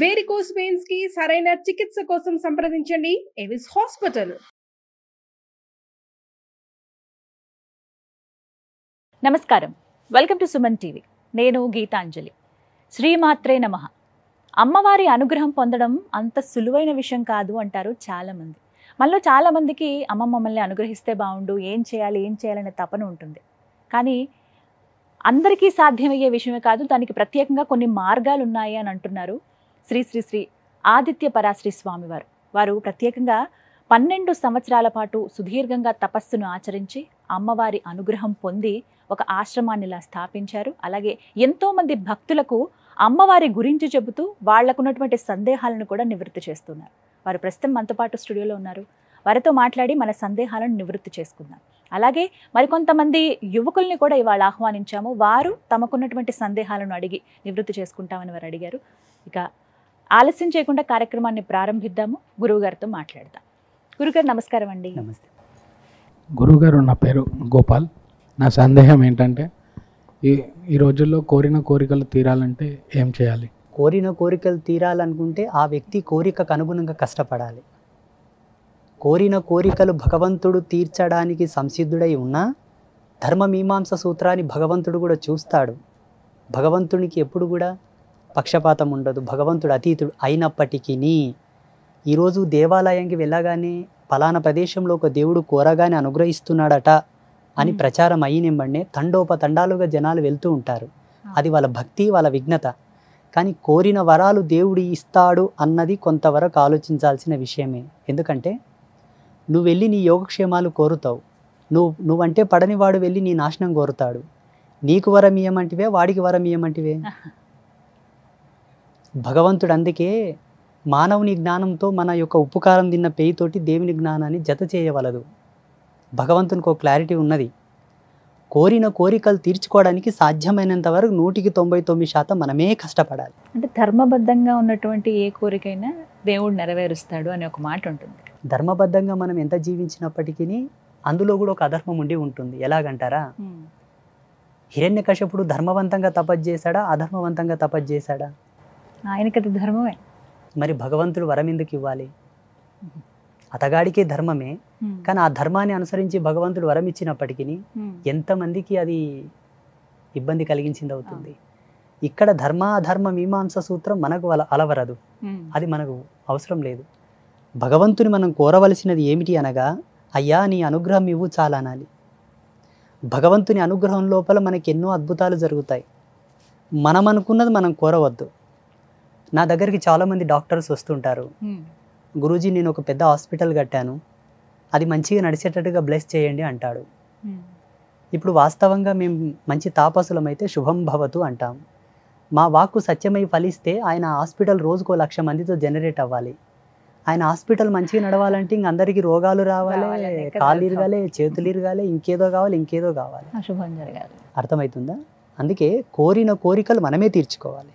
Varicose veins కి సరైన చికిత్స కోసం సంప్రదించండి ఎవిస్ హాస్పిటల్. నమస్కారం, వెల్కమ్ టు సుమన్ టీవీ. నేను గీతాంజలి. శ్రీమాత్రే నమః. అమ్మవారి అనుగ్రహం పొందడం అంత సులువైన విషయం కాదు అంటారు చాలామంది. మనలో చాలామందికి అమ్మ మమ్మల్ని అనుగ్రహిస్తే బాగుండు, ఏం చేయాలనే తపన ఉంటుంది. కానీ అందరికీ సాధ్యమయ్యే విషయమే కాదు, దానికి ప్రత్యేకంగా కొన్ని మార్గాలు ఉన్నాయి అని అంటున్నారు శ్రీ శ్రీ శ్రీ ఆదిత్య పరాశ్రీ స్వామి వారు. వారు ప్రత్యేకంగా 12 సంవత్సరాల పాటు సుదీర్ఘంగా తపస్సును ఆచరించి అమ్మవారి అనుగ్రహం పొంది ఒక ఆశ్రమాన్ని ఇలా స్థాపించారు. అలాగే ఎంతోమంది భక్తులకు అమ్మవారి గురించి చెబుతూ వాళ్లకున్నటువంటి సందేహాలను కూడా నివృత్తి చేస్తున్నారు. వారు ప్రస్తుతం మనతో పాటు స్టూడియోలో ఉన్నారు. వారితో మాట్లాడి మన సందేహాలను నివృత్తి చేసుకుందాం. అలాగే మరికొంతమంది యువకుల్ని కూడా ఇవాళ ఆహ్వానించాము. వారు తమకున్నటువంటి సందేహాలను అడిగి నివృత్తి చేసుకుంటామని వారు అడిగారు. ఇక ఆలస్యం చేయకుండా కార్యక్రమాన్ని ప్రారంభిద్దాము. గురువుగారితో మాట్లాడదాం. గురుగారు నమస్కారం అండి. నమస్తే గురుగారు, నా పేరు గోపాల్. నా సందేహం ఏంటంటే ఈ రోజుల్లో కోరిన కోరికలు తీరాలంటే ఏం చేయాలి? కోరిన కోరికలు తీరాలనుకుంటే ఆ వ్యక్తి కోరికకు అనుగుణంగా కష్టపడాలి. కోరిన కోరికలు భగవంతుడు తీర్చడానికి సంసిద్ధుడై ఉన్నా ధర్మమీమాంస సూత్రాన్ని భగవంతుడు కూడా చూస్తాడు. భగవంతునికి ఎప్పుడు కూడా పక్షపాతం ఉండదు. భగవంతుడు అతీతుడు అయినప్పటికీ ఈరోజు దేవాలయానికి వెళ్ళగానే ఫలానా ప్రదేశంలో ఒక దేవుడు కోరగానే అనుగ్రహిస్తున్నాడట అని ప్రచారం అయినివ్వండి తండోపతండాలుగా జనాలు వెళ్తూ ఉంటారు. అది వాళ్ళ భక్తి, వాళ్ళ విఘ్నత. కానీ కోరిన వరాలు దేవుడు ఇస్తాడు అన్నది కొంతవరకు ఆలోచించాల్సిన విషయమే. ఎందుకంటే నువ్వు వెళ్ళి నీ యోగక్షేమాలు కోరుతావు, నువ్వంటే పడని వాడు వెళ్ళి నీ నాశనం కోరుతాడు. నీకు వరం ఇయ్యమంటివే, వాడికి వరం ఇయ్యమంటివే. భగవంతుడు అందుకే మానవుని జ్ఞానంతో మన యొక్క ఉపకారం తిన్న పేయితోటి దేవుని జ్ఞానాన్ని జత చేయవలదు. భగవంతునికి ఒక క్లారిటీ ఉన్నది. కోరిన కోరికలు తీర్చుకోవడానికి సాధ్యమైనంత వరకు 199% మనమే కష్టపడాలి. అంటే ధర్మబద్ధంగా ఉన్నటువంటి ఏ కోరికైనా దేవుడు నెరవేరుస్తాడు అనే ఒక మాట ఉంటుంది. ధర్మబద్ధంగా మనం ఎంత జీవించినప్పటికీ అందులో కూడా ఒక అధర్మం ఉండి ఉంటుంది. ఎలాగంటారా, హిరణ్యకశపుడు ధర్మవంతంగా తపస్సు చేశాడా, అధర్మవంతంగా తపస్సు చేశాడా? ఆయనకి అది ధర్మమే. మరి భగవంతుడు వరం ఎందుకు ఇవ్వాలి? అతగాడికే ధర్మమే, కానీ ఆ ధర్మాన్ని అనుసరించి భగవంతుడు వరం ఇచ్చినప్పటికీ ఎంతమందికి అది ఇబ్బంది కలిగించింది అవుతుంది. ఇక్కడ ధర్మ మీమాంస సూత్రం మనకు అలవరదు, అది మనకు అవసరం లేదు. భగవంతుని మనం కోరవలసినది ఏమిటి అనగా, అయ్యా నీ అనుగ్రహం ఇవ్వు చాలా అనాలి. భగవంతుని అనుగ్రహం లోపల మనకి ఎన్నో అద్భుతాలు జరుగుతాయి. మనం అనుకున్నది మనం కోరవద్దు. నా దగ్గరికి చాలామంది డాక్టర్స్ వస్తుంటారు. గురూజీ, నేను ఒక పెద్ద హాస్పిటల్ కట్టాను, అది మంచిగా నడిచేటట్టుగా బ్లెస్ చేయండి అంటాడు. ఇప్పుడు వాస్తవంగా మేము మంచి తాపసులమైతే శుభం భవతు అంటాం. మా వాక్కు సత్యమై ఫలిస్తే ఆయన హాస్పిటల్ రోజుకో 1,00,000 మందితో జనరేట్ అవ్వాలి. ఆయన హాస్పిటల్ మంచిగా నడవాలంటే ఇంక అందరికీ రోగాలు రావాలి, కాళ్ళు ఇరగాలి, చేతులు ఇరగాలి, ఇంకేదో కావాలి. శుభం జరగాలి. అర్థమవుతుందా? అందుకే కోరిన కోరికలు మనమే తీర్చుకోవాలి.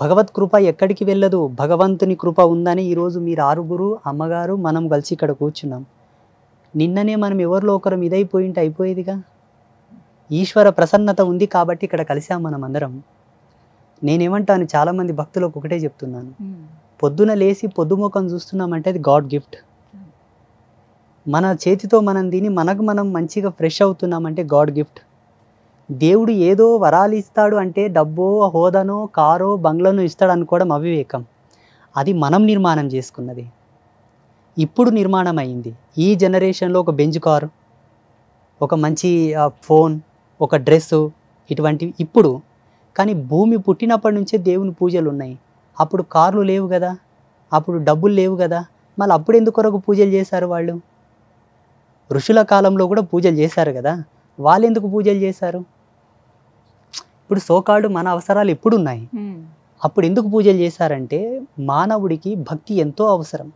భగవత్ కృప ఎక్కడికి వెళ్ళదు. భగవంతుని కృప ఉందని ఈరోజు మీరు 6 అమ్మగారు మనం కలిసి ఇక్కడ కూర్చున్నాం. నిన్ననే మనం ఎవరిలో ఒకరం ఇదైపోయింటే అయిపోయేదిగా. ఈశ్వర ప్రసన్నత ఉంది కాబట్టి ఇక్కడ కలిసాం మనం అందరం. నేనేమంటాను, చాలామంది భక్తులకు ఒకటే చెప్తున్నాను, పొద్దున లేచి పొద్దుముఖం చూస్తున్నామంటే అది గాడ్ గిఫ్ట్. మన చేతితో మనం తిని మనకు మనం మంచిగా ఫ్రెష్ అవుతున్నామంటే గాడ్ గిఫ్ట్. దేవుడు ఏదో వరాలు ఇస్తాడు అంటే డబ్బో, హోదానో, కారో, బంగ్లానో ఇస్తాడు అనుకోవడం అవివేకం. అది మనం నిర్మాణం చేసుకున్నది. ఇప్పుడు నిర్మాణం అయింది. ఈ జనరేషన్లో ఒక బెంజ్ కారు, ఒక మంచి ఫోన్, ఒక డ్రెస్సు, ఇటువంటివి ఇప్పుడు. కానీ భూమి పుట్టినప్పటి నుంచే దేవుని పూజలు ఉన్నాయి. అప్పుడు కార్లు లేవు కదా, అప్పుడు డబ్బులు లేవు కదా, మళ్ళీ అప్పుడు ఎందుకొరకు పూజలు చేశారు వాళ్ళు? ఋషుల కాలంలో కూడా పూజలు చేశారు కదా, వాళ్ళు ఎందుకు పూజలు చేశారు? ఇప్పుడు సోకాళ్ళు మన అవసరాలు ఎప్పుడు ఉన్నాయి, అప్పుడు ఎందుకు పూజలు చేశారంటే మానవుడికి భక్తి ఎంతో అవసరం.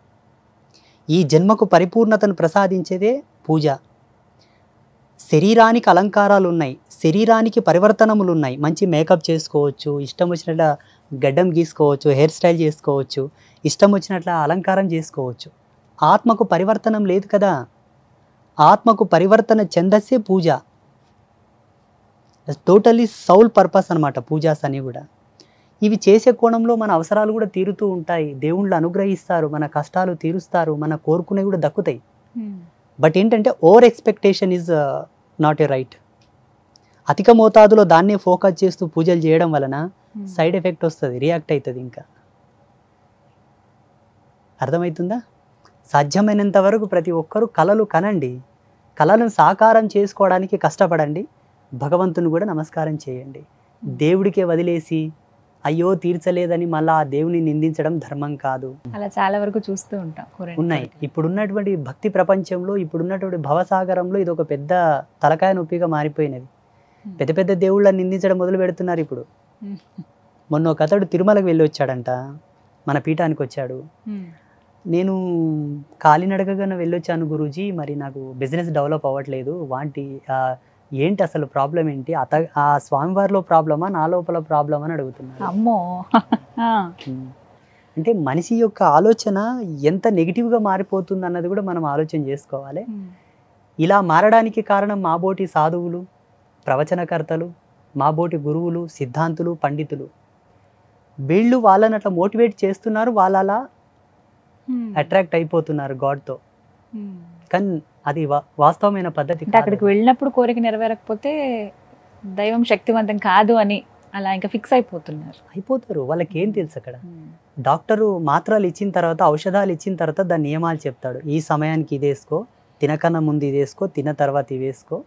ఈ జన్మకు పరిపూర్ణతను ప్రసాదించేదే పూజ. శరీరానికి అలంకారాలు ఉన్నాయి, శరీరానికి పరివర్తనములు ఉన్నాయి. మంచి మేకప్ చేసుకోవచ్చు, ఇష్టం వచ్చినట్ల గడ్డం గీసుకోవచ్చు, హెయిర్ స్టైల్ చేసుకోవచ్చు, ఇష్టం వచ్చినట్ల అలంకారం చేసుకోవచ్చు. ఆత్మకు పరివర్తనం లేదు కదా. ఆత్మకు పరివర్తన చెందసే పూజ. టోటలీ సౌల్ పర్పస్ అనమాట పూజాస్ అని కూడా. ఇవి చేసే కోణంలో మన అవసరాలు కూడా తీరుతూ ఉంటాయి, దేవుళ్ళు అనుగ్రహిస్తారు, మన కష్టాలు తీరుస్తారు, మన కోరుకునేవి కూడా దక్కుతాయి. బట్ ఏంటంటే over expectation is not a right. అధిక మోతాదులో దాన్నే ఫోకస్ చేస్తూ పూజలు చేయడం వలన సైడ్ ఎఫెక్ట్ వస్తుంది, రియాక్ట్ అవుతుంది. ఇంకా అర్థమవుతుందా? సాధ్యమైనంత వరకు ప్రతి ఒక్కరూ కళలు కనండి, కళలను సాకారం చేసుకోవడానికి కష్టపడండి, భగవంతుని కూడా నమస్కారం చేయండి. దేవుడికే వదిలేసి అయ్యో తీర్చలేదని మళ్ళీ ఆ దేవుని నిందించడం ధర్మం కాదు. అలా చాలా వరకు చూస్తూ ఉంటాం. ఉన్నాయి. ఇప్పుడున్నటువంటి భక్తి ప్రపంచంలో, ఇప్పుడున్నటువంటి భవసాగరంలో ఇది ఒక పెద్ద తలకాయ నొప్పిగా మారిపోయినది. పెద్ద పెద్ద దేవుళ్ళని నిందించడం మొదలు పెడుతున్నారు ఇప్పుడు. మొన్న ఒక అతడు తిరుమలకు వెళ్ళి వచ్చాడంట, మన పీఠానికి వచ్చాడు. నేను కాలినడకగానే వెళ్ళొచ్చాను గురూజీ, మరి నాకు బిజినెస్ డెవలప్ అవ్వట్లేదు, ఏంటి అసలు ప్రాబ్లం ఏంటి? ఆ స్వామివారిలో ప్రాబ్లమా, నా లోపల ప్రాబ్లమా అని అడుగుతున్నాను. అమ్మో. అంటే మనిషి యొక్క ఆలోచన ఎంత నెగిటివ్గా మారిపోతుంది అన్నది కూడా మనం ఆలోచన చేసుకోవాలి. ఇలా మారడానికి కారణం మాబోటి సాధువులు, ప్రవచనకర్తలు, మాబోటి గురువులు, సిద్ధాంతులు, పండితులు. వీళ్ళు వాళ్ళని అట్లా మోటివేట్ చేస్తున్నారు, వాళ్ళు అలా అట్రాక్ట్ అయిపోతున్నారు గాడ్తో. కానీ అది వాస్తవమైన పద్ధతి. అక్కడికి వెళ్ళినప్పుడు కోరిక నెరవేరకపోతే దైవం శక్తివంతం కాదు అని అలా ఇంకా ఫిక్స్ అయిపోతారు. వాళ్ళకి ఏం తెలుసు? అక్కడ డాక్టరు మాత్రలు ఇచ్చిన తర్వాత, ఔషధాలు ఇచ్చిన తర్వాత దాని నియమాలు చెప్తాడు. ఈ సమయానికి ఇది వేసుకో, తినకన్నా ముందు ఇది వేసుకో, తిన్న తర్వాత ఇది వేసుకో,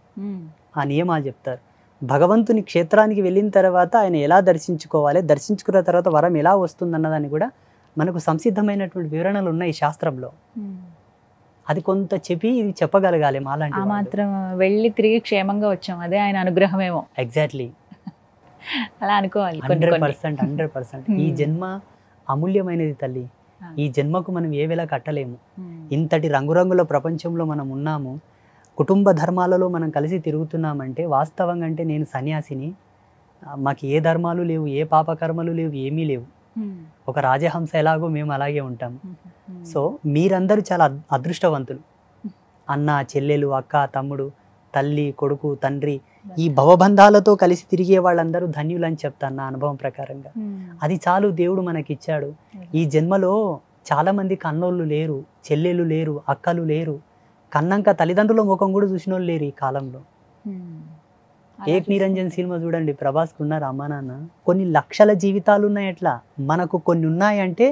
ఆ నియమాలు చెప్తారు. భగవంతుని క్షేత్రానికి వెళ్ళిన తర్వాత ఆయన ఎలా దర్శించుకోవాలి, దర్శించుకున్న తర్వాత వరం ఎలా వస్తుందన్నదాన్ని కూడా మనకు సంసిద్ధమైనటువంటి వివరణలు ఉన్నాయి శాస్త్రంలో. అది కొంత చెప్పి ఇది చెప్పగలగాలి మాలాంటి. మాత్రం వెళ్ళి తిరిగి క్షేమంగా వచ్చాం, అదే ఆయన అనుగ్రహమేమో. ఎగ్జాక్ట్లీ, అలా అనుకోవాలి. 100%. ఈ జన్మ అమూల్యమైనది తల్లి. ఈ జన్మకు మనం ఏ వేళ కట్టలేము. ఇంతటి రంగురంగుల ప్రపంచంలో మనం ఉన్నాము, కుటుంబ ధర్మాలలో మనం కలిసి తిరుగుతున్నామంటే వాస్తవంగా అంటే నేను సన్యాసిని, మాకు ఏ ధర్మాలు లేవు, ఏ పాపకర్మలు లేవు, ఏమీ లేవు. ఒక రాజహంస ఎలాగో మేము అలాగే ఉంటాము. సో మీరందరూ చాలా అదృష్టవంతులు. అన్న, చెల్లెలు, అక్క, తమ్ముడు, తల్లి, కొడుకు, తండ్రి, ఈ భవబంధాలతో కలిసి తిరిగే వాళ్ళందరూ ధన్యులని చెప్తాను నా అనుభవం ప్రకారంగా. అది చాలు దేవుడు మనకిచ్చాడు. ఈ జన్మలో చాలా మందికి అన్నోళ్ళు లేరు, చెల్లెలు లేరు, అక్కలు లేరు, కన్నంక తల్లిదండ్రుల ముఖం కూడా చూసిన వాళ్ళు లేరు ఈ కాలంలో. ఏక్ నిరంజన్ సినిమా చూడండి, ప్రభాస్కి ఉన్నారు అమ్మా నాన్న. కొన్ని లక్షల జీవితాలు ఉన్నాయి. అట్లా మనకు కొన్ని ఉన్నాయంటే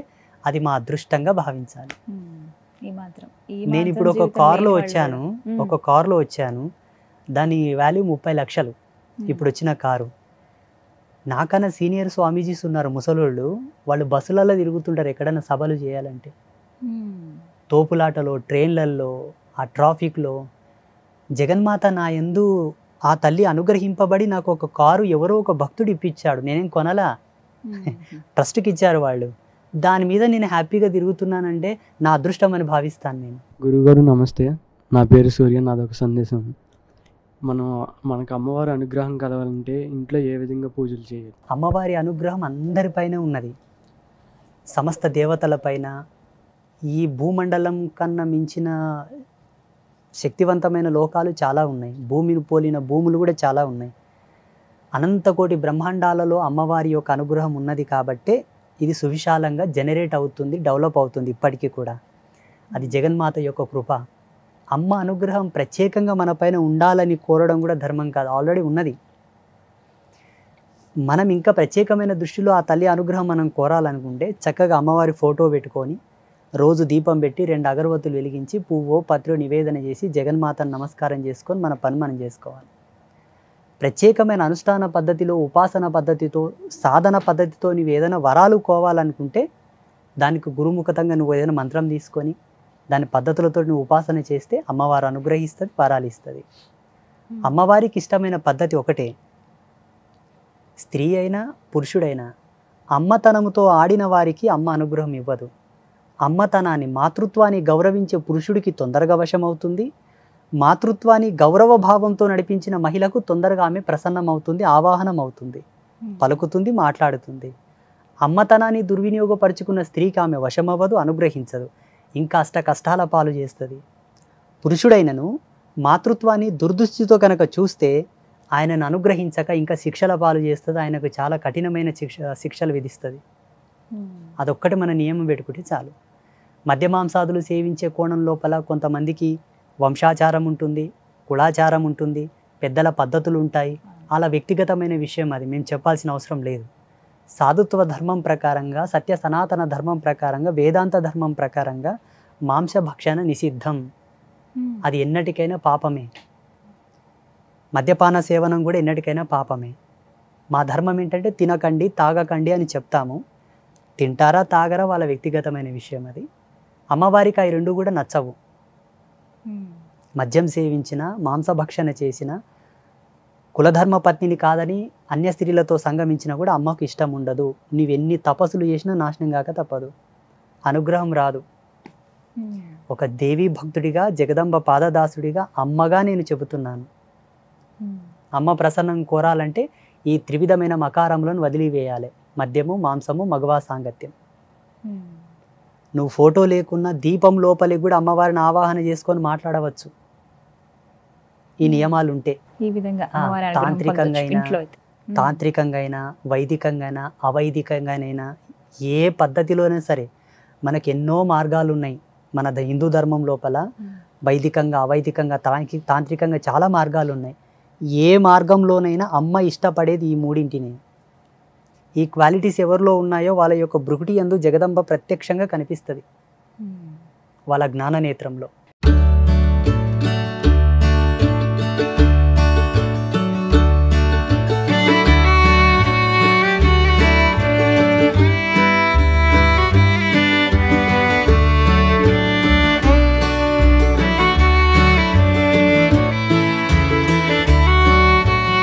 అది మా అదృష్టంగా భావించాలి. నేను ఇప్పుడు ఒక కార్లో వచ్చాను, దాని వాల్యూ 30 లక్షలు. ఇప్పుడు వచ్చిన కారు. నాకన్నా సీనియర్ స్వామీజీస్ ఉన్నారు, ముసలోళ్ళు. వాళ్ళు బస్సులలో తిరుగుతుంటారు ఎక్కడైనా సభలు చేయాలంటే. తోపులాటలో, ట్రైన్లలో, ఆ ట్రాఫిక్లో. జగన్మాత నా యందు ఆ తల్లి అనుగ్రహింపబడి నాకు ఒక కారు ఎవరో ఒక భక్తుడు ఇప్పించాడు. నేనేం కొనలా, ట్రస్ట్కి ఇచ్చారు వాళ్ళు. దాని మీద నేను హ్యాపీగా తిరుగుతున్నానంటే నా అదృష్టం అని భావిస్తాను నేను. గురుగారు నమస్తే, నా పేరు సూర్య. నాదొక సందేశం. మనకు అమ్మవారి అనుగ్రహం కలవాలంటే ఇంట్లో ఏ విధంగా పూజలు చేయాలి? అమ్మవారి అనుగ్రహం అందరిపైన ఉన్నది, సమస్త దేవతలపైన. ఈ భూమండలం కన్నా మించిన శక్తివంతమైన లోకాలు చాలా ఉన్నాయి, భూమిని పోలిన భూములు కూడా చాలా ఉన్నాయి. అనంతకోటి బ్రహ్మాండాలలో అమ్మవారి యొక్క అనుగ్రహం ఉన్నది కాబట్టే ఇది సువిశాలంగా జనరేట్ అవుతుంది, డెవలప్ అవుతుంది ఇప్పటికీ కూడా. అది జగన్మాత యొక్క కృప. అమ్మ అనుగ్రహం ప్రత్యేకంగా మన పైన ఉండాలని కోరడం కూడా ధర్మం కాదు, ఆల్రెడీ ఉన్నది. మనం ఇంకా ప్రత్యేకమైన దృష్టిలో ఆ తల్లి అనుగ్రహం మనం కోరాలనుకుంటే చక్కగా అమ్మవారి ఫోటో పెట్టుకొని రోజు దీపం పెట్టి 2 అగరవత్తులు వెలిగించి పువ్వో పత్రో నివేదన చేసి జగన్మాతను నమస్కారం చేసుకొని మన పని మనం చేసుకోవాలి. ప్రత్యేకమైన అనుష్ఠాన పద్ధతిలో, ఉపాసన పద్ధతితో, సాధన పద్ధతితో నువ్వు ఏదైనా వరాలు కోవాలనుకుంటే దానికి గురుముఖతంగా నువ్వు ఏదైనా మంత్రం తీసుకొని దాని పద్ధతులతో నువ్వు ఉపాసన చేస్తే అమ్మవారు అనుగ్రహిస్తుంది, వరాలు ఇస్తుంది. అమ్మవారికి ఇష్టమైన పద్ధతి ఒకటే. స్త్రీ అయినా పురుషుడైనా అమ్మతనముతో ఆడిన వారికి అమ్మ అనుగ్రహం ఇవ్వదు. అమ్మతనాన్ని, మాతృత్వాన్ని గౌరవించే పురుషుడికి తొందరగా వశమవుతుంది. మాతృత్వాన్ని గౌరవ భావంతో నడిపించిన మహిళకు తొందరగా ఆమె ప్రసన్నమవుతుంది, ఆవాహనం అవుతుంది, పలుకుతుంది, మాట్లాడుతుంది. అమ్మతనాన్ని దుర్వినియోగపరుచుకున్న స్త్రీకి ఆమె వశమవ్వదు, అనుగ్రహించదు, ఇంకా అష్ట కష్టాల పాలు చేస్తుంది. పురుషుడైనను మాతృత్వాన్ని దుర్దృష్టితో కనుక చూస్తే ఆయనను అనుగ్రహించక ఇంకా శిక్షల పాలు చేస్తుంది, ఆయనకు చాలా కఠినమైన శిక్షలు విధిస్తుంది. అదొక్కటి మన నియమం పెట్టుకుంటే చాలు. మద్యమాంసాదులు సేవించే కోణం లోపల కొంతమందికి వంశాచారం ఉంటుంది, కులాచారం ఉంటుంది, పెద్దల పద్ధతులు ఉంటాయి. అలా వ్యక్తిగతమైన విషయం, అది మేము చెప్పాల్సిన అవసరం లేదు. సాధుత్వ ధర్మం ప్రకారంగా, సత్య సనాతన ధర్మం ప్రకారంగా, వేదాంత ధర్మం ప్రకారంగా మాంసభక్షణ నిషిద్ధం. అది ఎన్నటికైనా పాపమే. మద్యపాన సేవనం కూడా ఎన్నటికైనా పాపమే. మా ధర్మం ఏంటంటే తినకండి, తాగకండి అని చెప్తాము. తింటారా తాగరా వాళ్ళ వ్యక్తిగతమైన విషయం అది. అమ్మవారికి అవి రెండు కూడా నచ్చవు. మద్యం సేవించిన, మాంసభక్షణ చేసిన, కులధర్మ పత్నిని కాదని అన్య స్త్రీలతో సంగమించినా కూడా అమ్మకు ఇష్టం ఉండదు. నీవెన్ని తపస్సులు చేసినా నాశనం కాక తప్పదు, అనుగ్రహం రాదు. ఒక దేవీ భక్తుడిగా, జగదంబ పాదదాసుడిగా, అమ్మగా నేను చెబుతున్నాను. అమ్మ ప్రసన్నం కోరాలంటే ఈ త్రివిధమైన మకారములను వదిలివేయాలి. మద్యము, మాంసము, మగవా సాంగత్యం. నువ్వు ఫోటో లేకున్నా దీపం లోపలికి కూడా అమ్మవారిని ఆవాహన చేసుకొని మాట్లాడవచ్చు, ఈ నియమాలు ఉంటే. ఈ విధంగా తాంత్రికంగా అయినా, వైదికంగా అయినా, అవైదికంగానైనా, ఏ పద్ధతిలోనైనా సరే మనకు ఎన్నో మార్గాలు ఉన్నాయి. మన హిందూ ధర్మం లోపల వైదికంగా, అవైదికంగా, తాంత్రికంగా చాలా మార్గాలు ఉన్నాయి. ఏ మార్గంలోనైనా అమ్మ ఇష్టపడేది ఈ మూడింటిని. ఈ క్వాలిటీస్ ఎవరిలో ఉన్నాయో వాళ్ళ యొక్క భృకుటి యందు జగదంబ ప్రత్యక్షంగా కనిపిస్తుంది, వాళ్ళ జ్ఞాన నేత్రంలో.